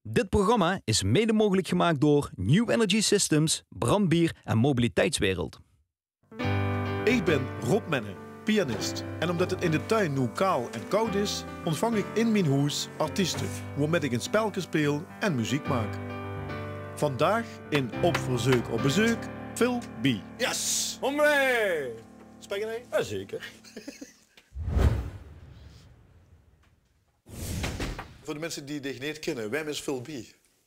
Dit programma is mede mogelijk gemaakt door New Energy Systems, Brandbier en Mobiliteitswereld. Ik ben Rob Menne, pianist. En omdat het in de tuin nu kaal en koud is, ontvang ik in mijn huis artiesten, waarmee ik een spelje speel en muziek maak. Vandaag in Op Verzeuk op Bezeuk, Phil B. Yes! Hombre! Speel je mee? Jazeker. Voor de mensen die dich niet kennen, wie is Phil B?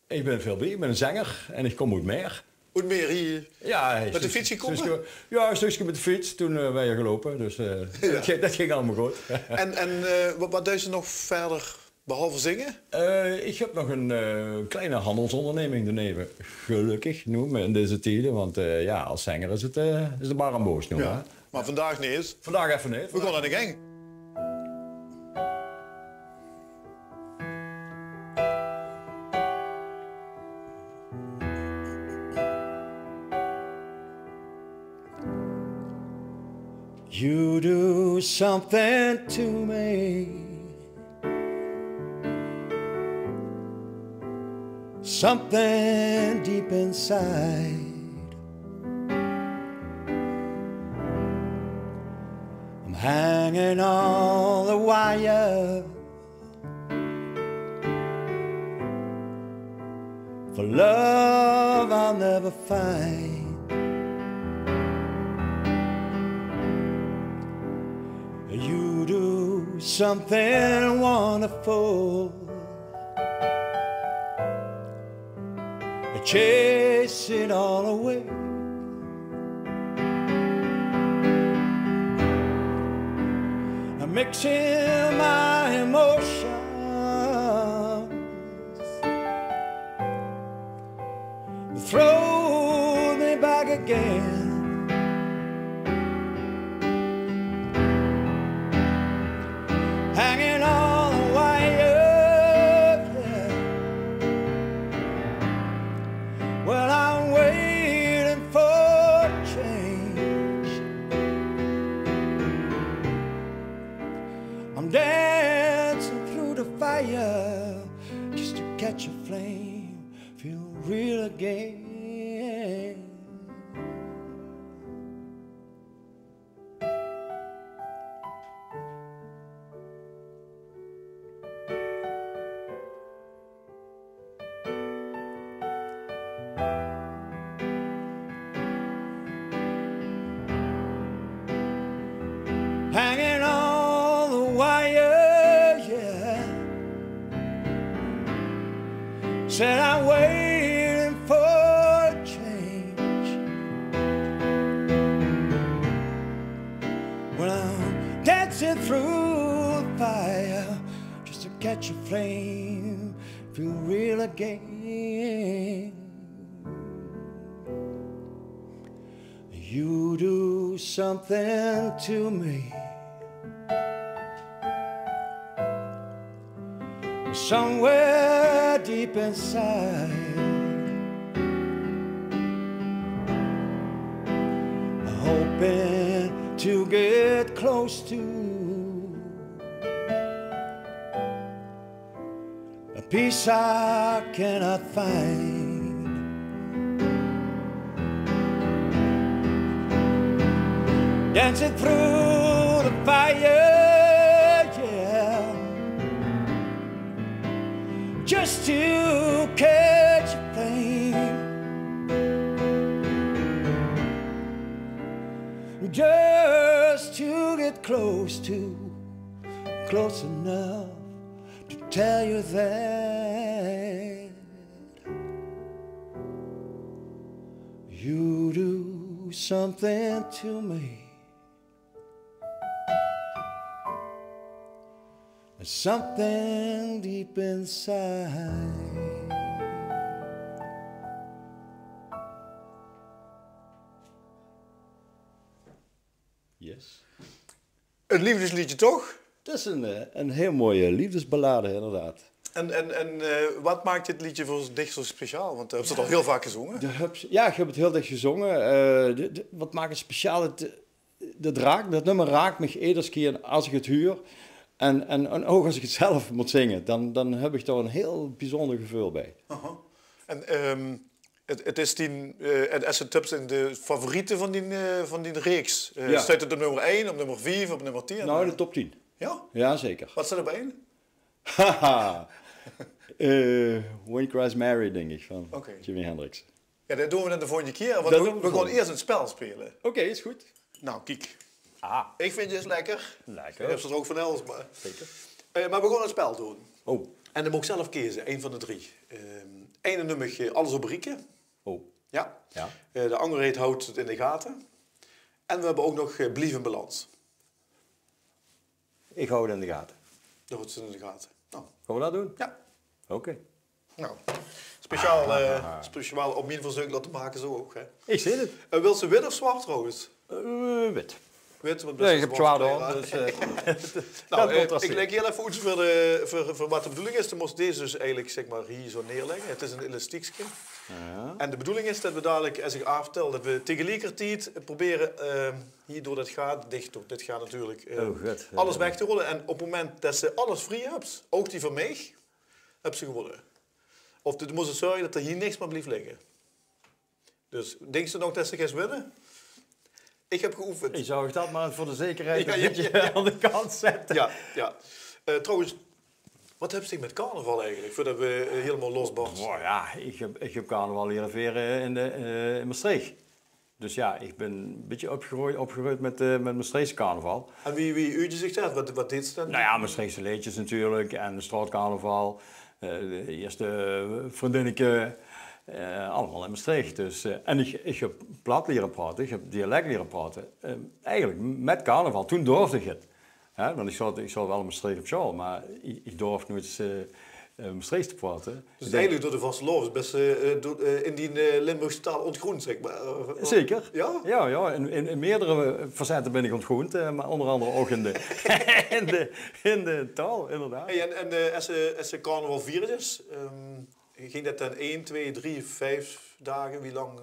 Ik ben Phil B, ik ben een zanger en ik kom uit Meer. Hoe meer hier? Ja, Met de fiets gekomen? Ja, een stukje met de fiets. Toen ben je gelopen, dus dat ging allemaal goed. En wat doe je nog verder, behalve zingen? Ik heb nog een kleine handelsonderneming erneven. Gelukkig, nu, in deze tijden. Want ja, als zanger is de bar aan boos nu. Ja, hè? maar vandaag niet eens. Vandaag even niet. We gaan aan de gang. You do something to me, something deep inside. I'm hanging on the wire for love I'll never find. You do something wonderful, chase it all away. I'm mixing my emotions, throw me back again. Hanging on the wire, yeah. Well, I'm waiting for change. I'm dancing through the fire just to catch a flame, feel real again. Hanging on the wire, yeah. Said I'm waiting for change. Well, I'm dancing through the fire just to catch a flame, feel real again. You do something to me, somewhere deep inside. Hoping to get close to a peace I cannot find. Dancing through the fire, yeah, just to catch a flame, just to get close enough to tell you that you do something to me. Something deep inside. Yes. Een liefdesliedje toch? Dat is een heel mooie liefdesballade, inderdaad. En wat maakt dit liedje voor dich zo speciaal? Want je hebt het al heel vaak gezongen. Ja, ik heb het heel dicht gezongen. Wat maakt het speciaal? Dat nummer raakt me iedere keer als ik het huur. En ook als ik het zelf moet zingen, dan heb ik daar een heel bijzonder gevoel bij. En het is en Acid Tub zijn de favorieten van die reeks. Ja. Staat het op nummer 1, op nummer 4, op nummer 10? Nou, de top 10. Ja? Ja, zeker. Wat staat er op 1? Haha. When Christ Mary, denk ik, van Oké. Jimi Hendrix. Ja, dat doen we dan de volgende keer. Want Dat we doen we gaan volgende. eerst een spel spelen. Oké, is goed. Nou, kijk. Ah, Ik vind je eens lekker. lekker. Ik heb ze er ook van alles, maar... Zeker. Maar we gaan een spel doen. Oh, En dan moet ik zelf kiezen, één van de 3. Eén nummer Alles op Rieken. oh. Ja. Ja. De andere heet Houdt het in de gaten. En we hebben ook nog Blief in balans. Ik hou het in de gaten. Dat houdt het in de gaten. Nou, Gaan we dat doen? ja. Oké. Nou, speciaal om mijn verzoek laten maken zo ook. Hè. Ik zie het. Wil ze wit of zwart trouwens? Wit. Wit, want Nee, ik best heb zwart zwaar kleur, hoor. hè. Dus, Nou, ik contrasteert. leg heel even iets voor wat de bedoeling is. Dan moest deze dus eigenlijk zeg maar, hier zo neerleggen. Het is een elastiekje. Ja. En de bedoeling is dat we dadelijk, als ik vertel, dat we tegelijkertijd proberen hier door dat gaat, dicht door dit gaat natuurlijk, goed. alles weg te rollen. En op het moment dat ze alles vrij hebt, ook die van mij, heb ze gewonnen. Of dan moet ze zorgen dat er hier niks meer blijft liggen. Dus denk ze nog dat ze gaat winnen? Ik heb geoefend. Ik zou dat maar voor de zekerheid Ja, een ja, beetje ja. aan de kant zetten. Ja, ja. Trouwens, wat heb je met carnaval eigenlijk, voordat we helemaal losbarsten? Oh ja, ik heb carnaval leren veren in Maastricht. Dus ja, ik ben een beetje opgegroeid met Maastrichtse carnaval. En wie uurtje zich dat? Wat deed ze dan? Nou ja, Maastrichtse leedjes natuurlijk en de straatcarnaval. De eerste vriendinnetje, allemaal in Maastricht. Dus, en ik heb plat leren praten, ik heb dialect leren praten. Eigenlijk met carnaval, toen durfde ik het. Hè, want ik zat wel in Maastricht op school, maar ik durfde nooit Maastricht te praten. Dus eigenlijk door de vastelovens best in die Limburgse taal ontgroend, zeg maar. Zeker. Ja? Ja, in meerdere facetten ben ik ontgroend, maar onder andere ook in de taal, inderdaad. Hey, en als ze carnaval vieren is, ging dat dan 1, 2, 3, 5 dagen? Wie lang?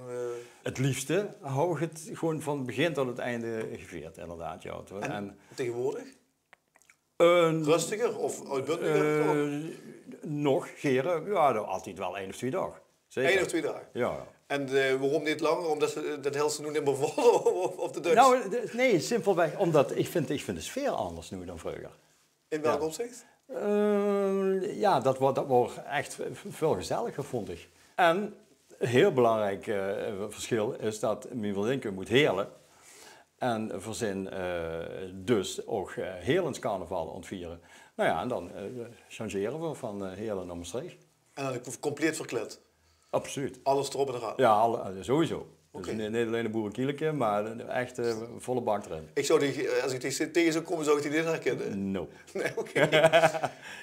Het liefste hou ik het gewoon van het begin tot het einde gevierd, inderdaad. Ja. En tegenwoordig? Een- Rustiger of uitbundiger? nog, geren, ja, altijd wel 1 of 2 dagen. Zeker. 1 of 2 dagen. Ja. En waarom niet langer? Omdat ze dat hele seizoen niet meer volgen of de Duits? Nou, nee, simpelweg omdat ik vind de sfeer anders nu dan vroeger. In welk ja. opzicht? Ja, dat wordt echt veel gezelliger, vond ik. En een heel belangrijk verschil is dat mijn vriendin moet helen. En verzin dus ook Helens carnaval ontvieren. Nou ja, en dan changeren we van Helen naar Maastricht. En dan compleet verkleed. Absoluut. Alles erop en eraan. Ja, sowieso. Oké. Dus niet alleen een boerenkieletje, maar echt volle bak erin. Ik zou als ik tegen zou komen, zou ik die niet herkennen. No. Nee, oké.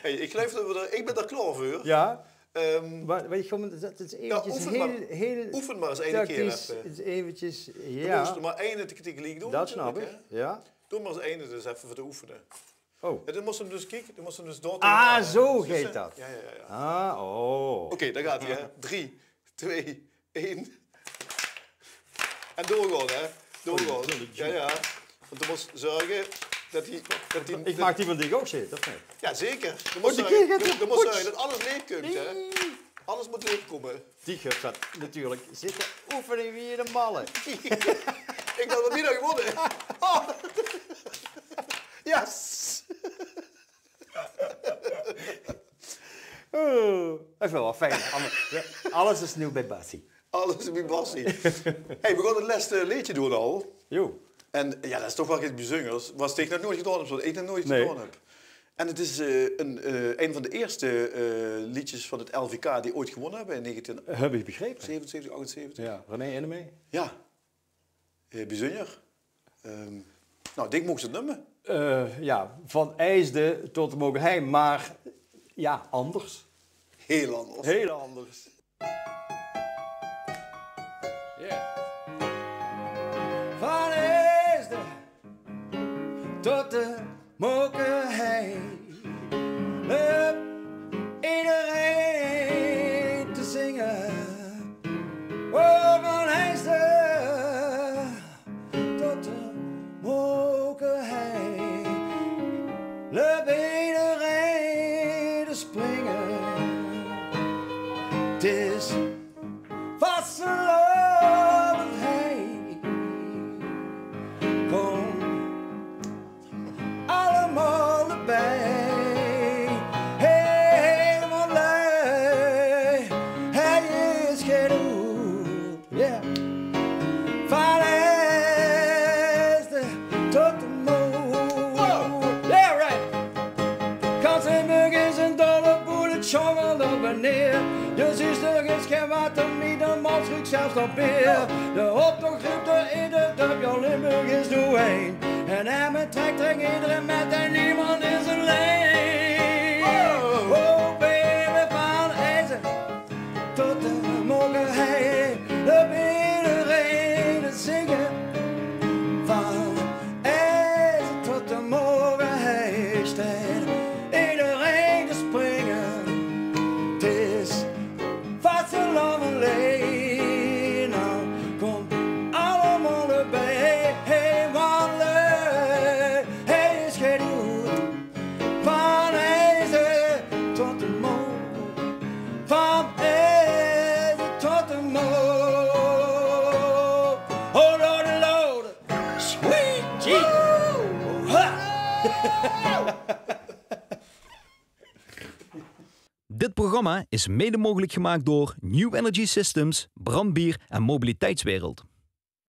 Hey, ik geloof dat ik ben daar klaar voor. Ja, Ehm, weet je, gewoon, dat is eventjes oefen maar. heel Oefen maar eens één keer tactisch. even. Het is eventjes, Dan ja, moest er maar één tegelijk doen. dat snap ik. natuurlijk, hè. Ja. Doe maar eens één dus even voor te oefenen. Oh. Ja, dan moest hem dus kijken, dan moest hem dus door. Ah, tegen- zo Dus, gaat dat. Ja, ja, ja. Ah, oh. Oké, daar gaat hij, hè. 3, 2, 1. En doorgaan, hè. Doorgaan. Ja, ja. Want je moest zorgen dat hij... Ik maak die van die ook zitten, of niet? Ja, zeker. Je moest die zorgen, keer gaat het je moest goed. zorgen dat alles leeg komt, hè. Alles moet leeg komen. Die gup zat natuurlijk zitten oefenen wie de mallen. Ik had het niet nog gewonnen. Oh. Yes! Oh, dat is wel wat fijn. Alles is nieuw bij Bassie. Alles is bij Bassie. Hey, we gaan het laatste liedje doen al. Jo. En ja, dat is toch wel iets bijzonders. Was ik nog nooit gedaan heb, zoals ik nog nooit Nee. gedaan heb. En het is een van de eerste liedjes van het LVK die ooit gewonnen hebben in 1977, Heb ik begrepen. 78. Ja, René Ennemee. Ja. Bijzonder. Nou, Dick mocht het nummer. Ja, van IJsde tot de Mogenheim, maar ja, anders. Heel anders. Heel anders. Van Heesde tot de Mokerhei. Hup, iedereen te zingen. Oh, van Heesde tot de Mokerhei. Hup, Het is vastelovend, hey. Kom allemaal erbij. Helemaal lui. Hij is geen hoed, yeah. Van Esther tot de moon. Yeah, right. Kansenburg is een dolle boel, het schommelt op en neer. Je zuster is geen water, niet een man schrik zelfs nog beer. De optocht roept er in de dub, jouw Limburg is nu één. En hij met trekt er iedereen met en niemand is alleen. Oh, baby van IJzer tot de morgen heen. De iedereen te zingen. Van IJzer tot de morgen heen. Staat iedereen te springen. Het is vastelovend alleen. Nou, kom allemaal erbij. Hey, man, hij is geen hoed. Van IJzer tot de morgen. Van IJzer tot de morgen. Oh, Lord, Lord. Sweet Jesus. Dit programma is mede mogelijk gemaakt door New Energy Systems, Brandbier en Mobiliteitswereld.